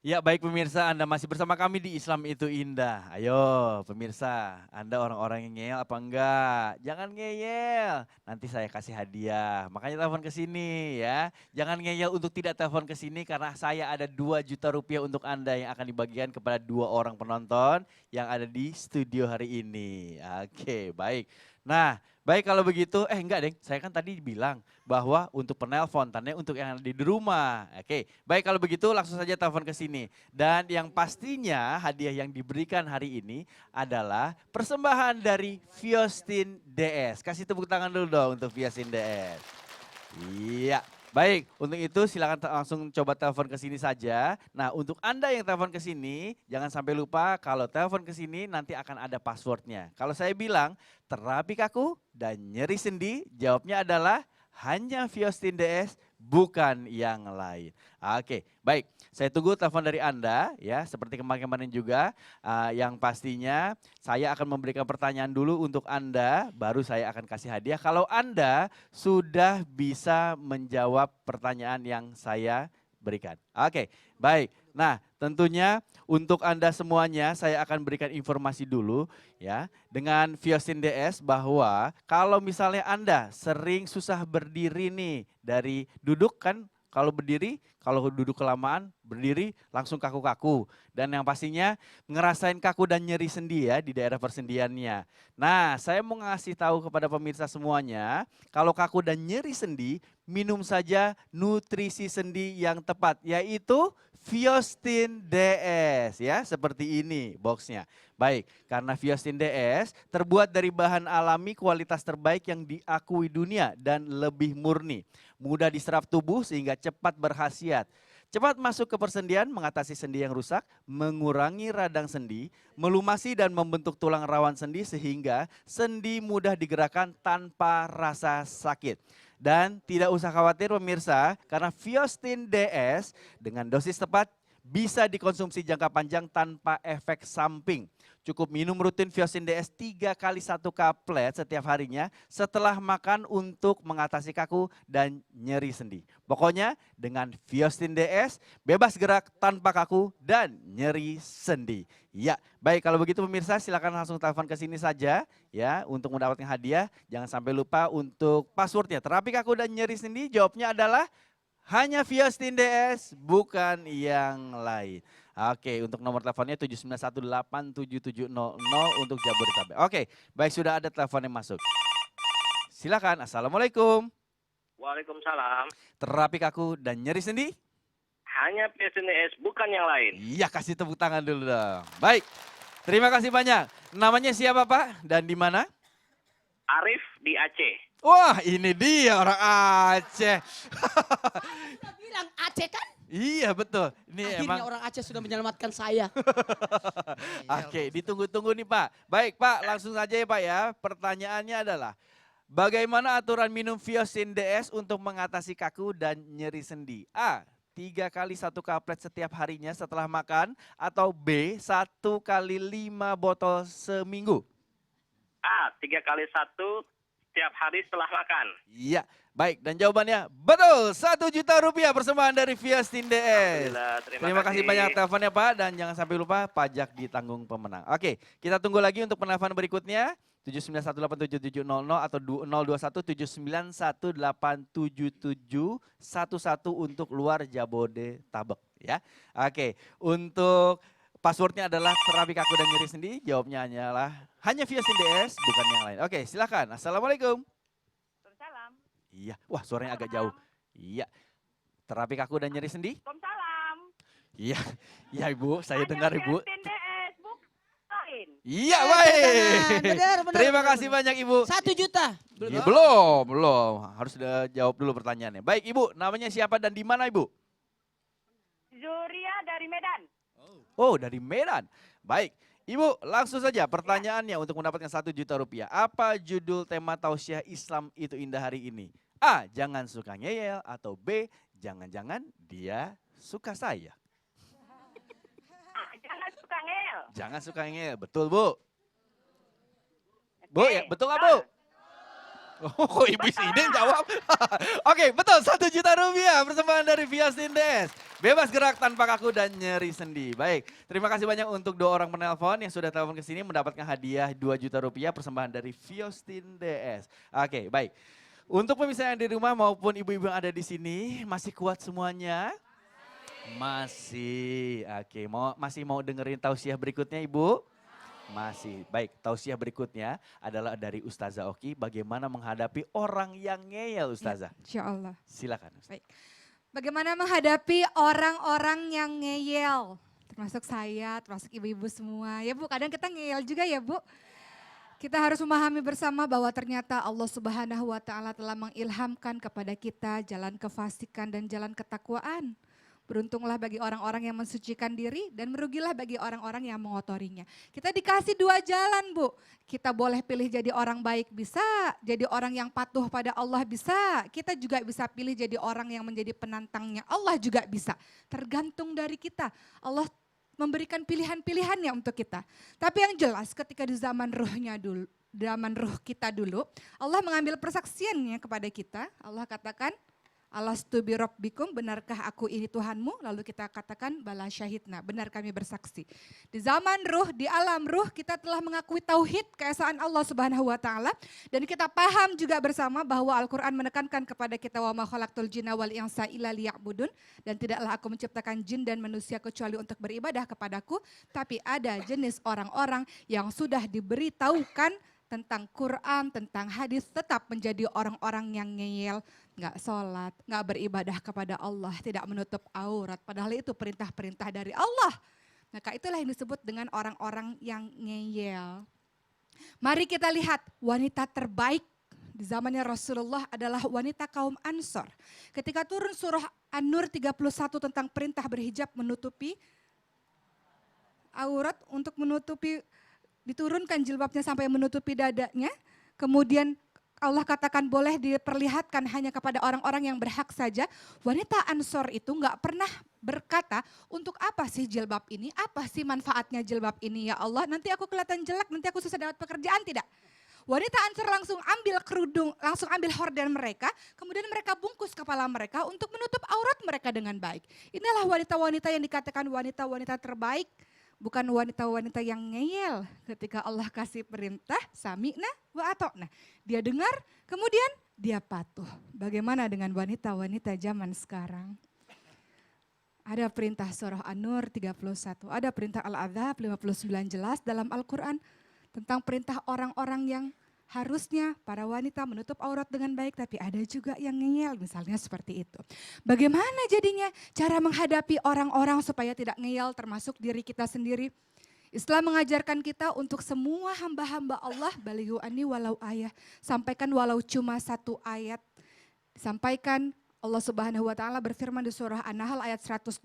Ya baik pemirsa, Anda masih bersama kami di Islam itu Indah. Ayo pemirsa, Anda orang-orang yang ngeyel apa enggak? Jangan ngeyel, nanti saya kasih hadiah. Makanya telepon ke sini ya. Jangan ngeyel untuk tidak telepon ke sini karena saya ada 2 juta rupiah untuk Anda yang akan dibagikan kepada 2 orang penonton yang ada di studio hari ini. Oke baik. Nah baik kalau begitu, enggak deh, saya kan tadi bilang bahwa untuk penelpon, tandanya untuk yang ada di rumah. Oke, baik kalau begitu langsung saja telepon ke sini. Dan yang pastinya hadiah yang diberikan hari ini adalah persembahan dari Viostin DS. Kasih tepuk tangan dulu dong untuk Viostin DS. Iya. Baik, untuk itu silakan langsung coba telepon ke sini saja. Nah, untuk Anda yang telepon ke sini, jangan sampai lupa kalau telepon ke sini nanti akan ada passwordnya. Kalau saya bilang terapi kaku dan nyeri sendi, jawabnya adalah hanya Viostin DS, bukan yang lain. Oke, baik. Saya tunggu telepon dari Anda ya, seperti kemarin-kemarin juga. Yang pastinya saya akan memberikan pertanyaan dulu untuk Anda, baru saya akan kasih hadiah. Kalau Anda sudah bisa menjawab pertanyaan yang saya berikan. Oke, baik. Nah, tentunya untuk Anda semuanya saya akan berikan informasi dulu ya dengan Viostin DS bahwa kalau misalnya Anda sering susah berdiri nih dari duduk kan, kalau berdiri, kalau duduk kelamaan, berdiri langsung kaku-kaku. Dan yang pastinya ngerasain kaku dan nyeri sendi ya di daerah persendiannya. Nah, saya mau ngasih tahu kepada pemirsa semuanya, kalau kaku dan nyeri sendi, minum saja nutrisi sendi yang tepat, yaitu Viostin DS ya, seperti ini boxnya. Baik, karena Viostin DS terbuat dari bahan alami kualitas terbaik yang diakui dunia dan lebih murni. Mudah diserap tubuh sehingga cepat berkhasiat. Cepat masuk ke persendian, mengatasi sendi yang rusak, mengurangi radang sendi, melumasi dan membentuk tulang rawan sendi sehingga sendi mudah digerakkan tanpa rasa sakit. Dan tidak usah khawatir pemirsa, karena Viostin DS dengan dosis tepat bisa dikonsumsi jangka panjang tanpa efek samping. Cukup minum rutin Viostin DS 3 kali 1 kaplet setiap harinya setelah makan untuk mengatasi kaku dan nyeri sendi. Pokoknya dengan Viostin DS bebas gerak tanpa kaku dan nyeri sendi. Ya, baik kalau begitu pemirsa silakan langsung telepon ke sini saja ya untuk mendapatkan hadiah. Jangan sampai lupa untuk passwordnya. Terapi kaku dan nyeri sendi jawabnya adalah hanya Viostin DS, bukan yang lain. Oke, untuk nomor teleponnya 79187700 untuk Jabodetabek. Oke, baik sudah ada telepon yang masuk. Silakan, Assalamualaikum. Waalaikumsalam. Terapi kaku dan nyeri sendi? Hanya PSNS, bukan yang lain. Iya, kasih tepuk tangan dulu dong. Baik, terima kasih banyak. Namanya siapa Pak dan di mana? Arif di Aceh. Wah, ini dia orang Aceh. Sudah bilang Aceh kan? Iya betul. Ini Akhirnya emang. orang Aceh sudah menyelamatkan saya. Oke, ditunggu-tunggu nih Pak. Baik Pak, langsung saja ya Pak ya. Pertanyaannya adalah, bagaimana aturan minum Viostin DS untuk mengatasi kaku dan nyeri sendi? A, 3 kali 1 kaplet setiap harinya setelah makan. Atau B, 1 kali 5 botol seminggu. A, 3 kali 1 setiap hari setelah makan. Iya, baik. Dan jawabannya betul. 1 juta rupiah persembahan dari Viostin DS. Alhamdulillah, Terima kasih banyak teleponnya Pak. Dan jangan sampai lupa pajak ditanggung pemenang. Oke, kita tunggu lagi untuk penelpon berikutnya. 79187700 atau 02179187711 untuk luar Jabodetabek ya. Oke, untuk passwordnya adalah terapi kaku dan nyeri sendi. Jawabnya hanyalah hanya Viostin DS, bukan yang lain. Oke, silakan. Assalamualaikum. Waalaikumsalam. Iya, wah suaranya agak jauh. Iya, terapi kaku dan nyeri sendi? Waalaikumsalam. Iya, iya Ibu, saya dengar Ibu. Viostin DS, bukan. Iya, baik. Benar, benar. Terima kasih banyak Ibu. 1 juta. Iya, belum. Harus sudah jawab dulu pertanyaannya. Baik Ibu, namanya siapa dan di mana Ibu? Zuria dari Medan. Oh, dari Medan. Baik, Ibu langsung saja pertanyaannya untuk mendapatkan 1 juta rupiah. Apa judul tema tausiah Islam itu indah hari ini? A, jangan suka ngeyel. Atau B, jangan-jangan dia suka saya. Jangan suka ngel. Jangan suka ngeyel, betul Bu? Bu, Oke, ya, betul nggak Bu? Oh, kok Ibu ini yang jawab? Oke, betul 1 juta rupiah persembahan dari Viostin DS. Bebas gerak tanpa kaku dan nyeri sendi. Baik, terima kasih banyak untuk 2 orang penelpon yang sudah telepon ke sini mendapatkan hadiah 2 juta rupiah persembahan dari Viostin DS. Oke, baik. Untuk pemirsa yang di rumah maupun ibu-ibu yang ada di sini, masih kuat semuanya? Masih. Oke, masih mau dengerin tausiah berikutnya Ibu? Masih. Baik, tausiah berikutnya adalah dari Ustazah Oki, bagaimana menghadapi orang yang ngeyel Ustazah. Insya Allah. Silakan. Baik. Bagaimana menghadapi orang-orang yang ngeyel? Termasuk saya, termasuk ibu-ibu semua. Ya Bu, kadang kita ngeyel juga ya Bu. Kita harus memahami bersama bahwa ternyata Allah Subhanahu wa Ta'ala telah mengilhamkan kepada kita jalan kefasikan dan jalan ketakwaan. Beruntunglah bagi orang-orang yang mensucikan diri dan merugilah bagi orang-orang yang mengotorinya. Kita dikasih 2 jalan Bu. Kita boleh pilih jadi orang baik bisa, jadi orang yang patuh pada Allah bisa. Kita juga bisa pilih jadi orang yang menjadi penantangnya Allah juga bisa. Tergantung dari kita. Allah memberikan pilihan-pilihannya untuk kita. Tapi yang jelas ketika di zaman ruh kita dulu, Allah mengambil persaksiannya kepada kita. Allah katakan, Alastu bi rabbikum, benarkah aku ini Tuhanmu? Lalu kita katakan bala syahidna, benar kami bersaksi. Di zaman ruh, di alam ruh kita telah mengakui tauhid keesaan Allah Subhanahu wa Ta'ala, dan kita paham juga bersama bahwa Al-Qur'an menekankan kepada kita wa ma khalaqtul jinna wal insa illa liya'budun, dan tidaklah aku menciptakan jin dan manusia kecuali untuk beribadah kepadaku. Tapi ada jenis orang-orang yang sudah diberitahukan tentang Quran, tentang hadis, tetap menjadi orang-orang yang ngeyel, nggak sholat, nggak beribadah kepada Allah, tidak menutup aurat. Padahal itu perintah-perintah dari Allah. Maka itulah yang disebut dengan orang-orang yang ngeyel. Mari kita lihat wanita terbaik di zamannya Rasulullah adalah wanita kaum Ansor. Ketika turun surah An-Nur 31 tentang perintah berhijab menutupi aurat, untuk menutupi, diturunkan jilbabnya sampai menutupi dadanya. Kemudian Allah katakan boleh diperlihatkan hanya kepada orang-orang yang berhak saja. Wanita Ansor itu nggak pernah berkata, untuk apa sih jilbab ini? Apa sih manfaatnya jilbab ini ya Allah? Nanti aku kelihatan jelek, nanti aku susah dapat pekerjaan, tidak. Wanita Ansor langsung ambil kerudung, langsung ambil horden mereka, kemudian mereka bungkus kepala mereka untuk menutup aurat mereka dengan baik. Inilah wanita-wanita yang dikatakan wanita-wanita terbaik. Bukan wanita-wanita yang ngeyel ketika Allah kasih perintah, sami'na wa atokna. Dia dengar, kemudian dia patuh. Bagaimana dengan wanita-wanita zaman sekarang? Ada perintah surah An-Nur 31, ada perintah Al-Adzab 59 jelas dalam Al-Quran tentang perintah orang-orang yang harusnya para wanita menutup aurat dengan baik, tapi ada juga yang ngeyel, misalnya seperti itu. Bagaimana jadinya cara menghadapi orang-orang supaya tidak ngeyel, termasuk diri kita sendiri? Islam mengajarkan kita untuk semua hamba-hamba Allah, balighu anni walau ayah, sampaikan walau cuma 1 ayat. Sampaikan, Allah Subhanahu wa Ta'ala berfirman di surah An-Nahl ayat 125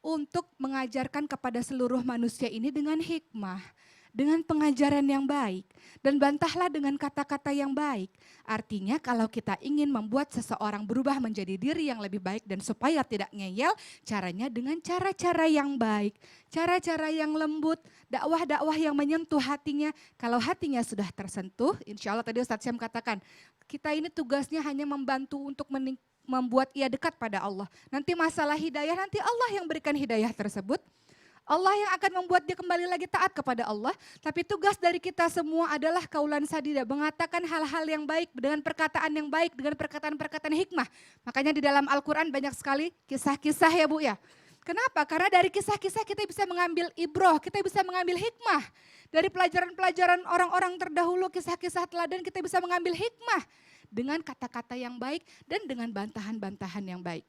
untuk mengajarkan kepada seluruh manusia ini dengan hikmah, dengan pengajaran yang baik, dan bantahlah dengan kata-kata yang baik. Artinya kalau kita ingin membuat seseorang berubah menjadi diri yang lebih baik dan supaya tidak ngeyel, caranya dengan cara-cara yang baik, cara-cara yang lembut, dakwah-dakwah yang menyentuh hatinya. Kalau hatinya sudah tersentuh, insya Allah tadi Ustadz Syam katakan, kita ini tugasnya hanya membantu untuk membuat ia dekat pada Allah. Nanti masalah hidayah, nanti Allah yang berikan hidayah tersebut. Allah yang akan membuat dia kembali lagi taat kepada Allah. Tapi tugas dari kita semua adalah kaulan sadida, mengatakan hal-hal yang baik dengan perkataan yang baik, dengan perkataan-perkataan hikmah. Makanya di dalam Al-Quran banyak sekali kisah-kisah ya Bu ya. Kenapa? Karena dari kisah-kisah kita bisa mengambil ibroh, kita bisa mengambil hikmah. Dari pelajaran-pelajaran orang-orang terdahulu, kisah-kisah teladan kita bisa mengambil hikmah. Dengan kata-kata yang baik dan dengan bantahan-bantahan yang baik.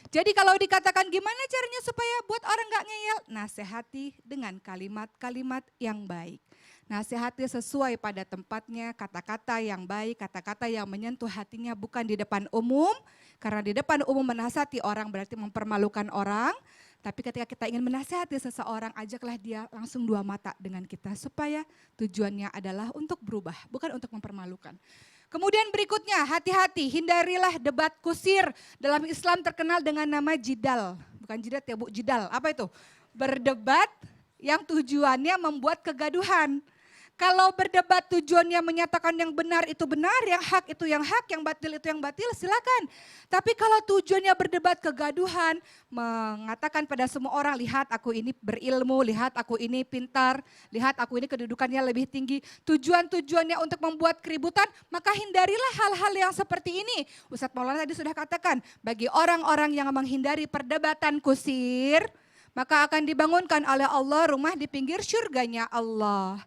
Jadi kalau dikatakan gimana caranya supaya buat orang gak ngeyel, nasihati dengan kalimat-kalimat yang baik. Nasihati sesuai pada tempatnya, kata-kata yang baik, kata-kata yang menyentuh hatinya, bukan di depan umum. Karena di depan umum menasihati orang berarti mempermalukan orang. Tapi ketika kita ingin menasihati seseorang, ajaklah dia langsung 2 mata dengan kita. Supaya tujuannya adalah untuk berubah, bukan untuk mempermalukan. Kemudian berikutnya, hati-hati, hindarilah debat kusir. Dalam Islam terkenal dengan nama jidal. Bukan jidat ya Bu, jidal. Apa itu? Berdebat yang tujuannya membuat kegaduhan. Kalau berdebat tujuannya menyatakan yang benar itu benar, yang hak itu yang hak, yang batil itu yang batil, silakan. Tapi kalau tujuannya berdebat kegaduhan, mengatakan pada semua orang, lihat aku ini berilmu, lihat aku ini pintar, lihat aku ini kedudukannya lebih tinggi. Tujuannya untuk membuat keributan, maka hindarilah hal-hal yang seperti ini. Ustadz Maulana tadi sudah katakan, bagi orang-orang yang menghindari perdebatan kusir, maka akan dibangunkan oleh Allah rumah di pinggir surganya Allah.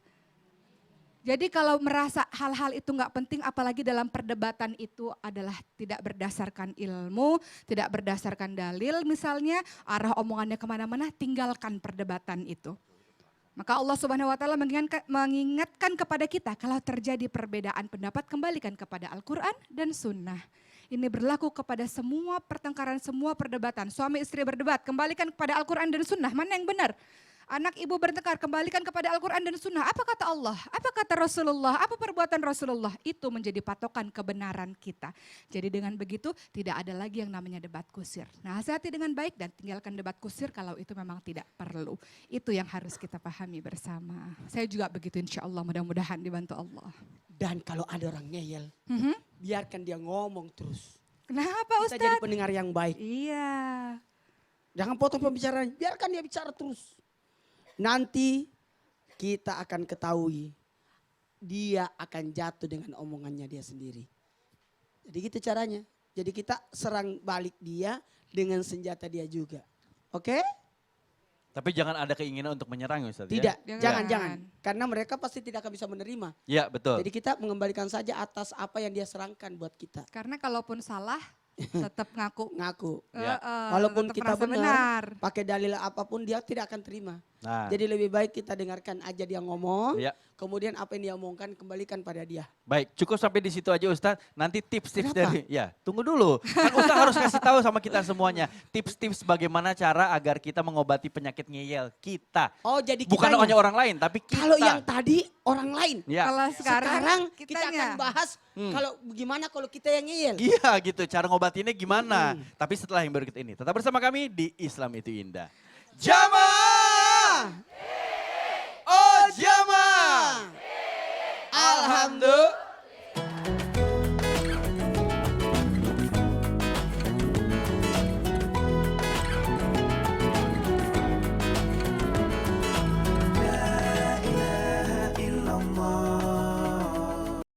Jadi kalau merasa hal-hal itu nggak penting, apalagi dalam perdebatan itu adalah tidak berdasarkan ilmu, tidak berdasarkan dalil misalnya, arah omongannya kemana-mana, tinggalkan perdebatan itu. Maka Allah Subhanahu Wa Taala mengingatkan kepada kita kalau terjadi perbedaan pendapat, kembalikan kepada Al-Quran dan Sunnah. Ini berlaku kepada semua pertengkaran, semua perdebatan. Suami istri berdebat, kembalikan kepada Al-Quran dan Sunnah, mana yang benar? Anak ibu bertengkar, kembalikan kepada Al-Quran dan Sunnah. Apa kata Allah? Apa kata Rasulullah? Apa perbuatan Rasulullah? Itu menjadi patokan kebenaran kita. Jadi dengan begitu tidak ada lagi yang namanya debat kusir. Nasihati dengan baik dan tinggalkan debat kusir kalau itu memang tidak perlu. Itu yang harus kita pahami bersama. Saya juga begitu, insya Allah, mudah-mudahan dibantu Allah. Dan kalau ada orang ngeyel, biarkan dia ngomong terus. Kenapa Kita jadi Ustadz? pendengar yang baik. Iya. Jangan potong pembicaraan, biarkan dia bicara terus. Nanti kita akan ketahui dia akan jatuh dengan omongannya dia sendiri. Jadi gitu caranya. Jadi kita serang balik dia dengan senjata dia juga. Oke? Tapi jangan ada keinginan untuk menyerang Ustaz. Tidak, Ya? jangan. Karena mereka pasti tidak akan bisa menerima. Ya betul. Jadi kita mengembalikan saja atas apa yang dia serangkan buat kita. Karena kalaupun salah, tetap ngaku. Ngaku. Ya. Walaupun Tetap kita merasa benar, pakai dalil apapun dia tidak akan terima. Nah, Jadi lebih baik kita dengarkan aja dia ngomong, ya. kemudian apa yang dia omongkan kembalikan pada dia. Baik, cukup sampai di situ aja Ustadz. Nanti tips-tips Kenapa? dari, ya tunggu dulu. Kan Ustadz harus kasih tahu sama kita semuanya. Tips-tips bagaimana cara agar kita mengobati penyakit ngeyel kita. Oh jadi Bukan kitanya. hanya orang lain, tapi kita. Kalau yang tadi orang lain. Ya. Kalau Sekarang kita kitanya. akan bahas kalau gimana kalau kita yang ngeyel. Iya gitu, cara ngobatinnya gimana. Tapi setelah yang berikut ini, tetap bersama kami di Islam itu Indah. Jamaah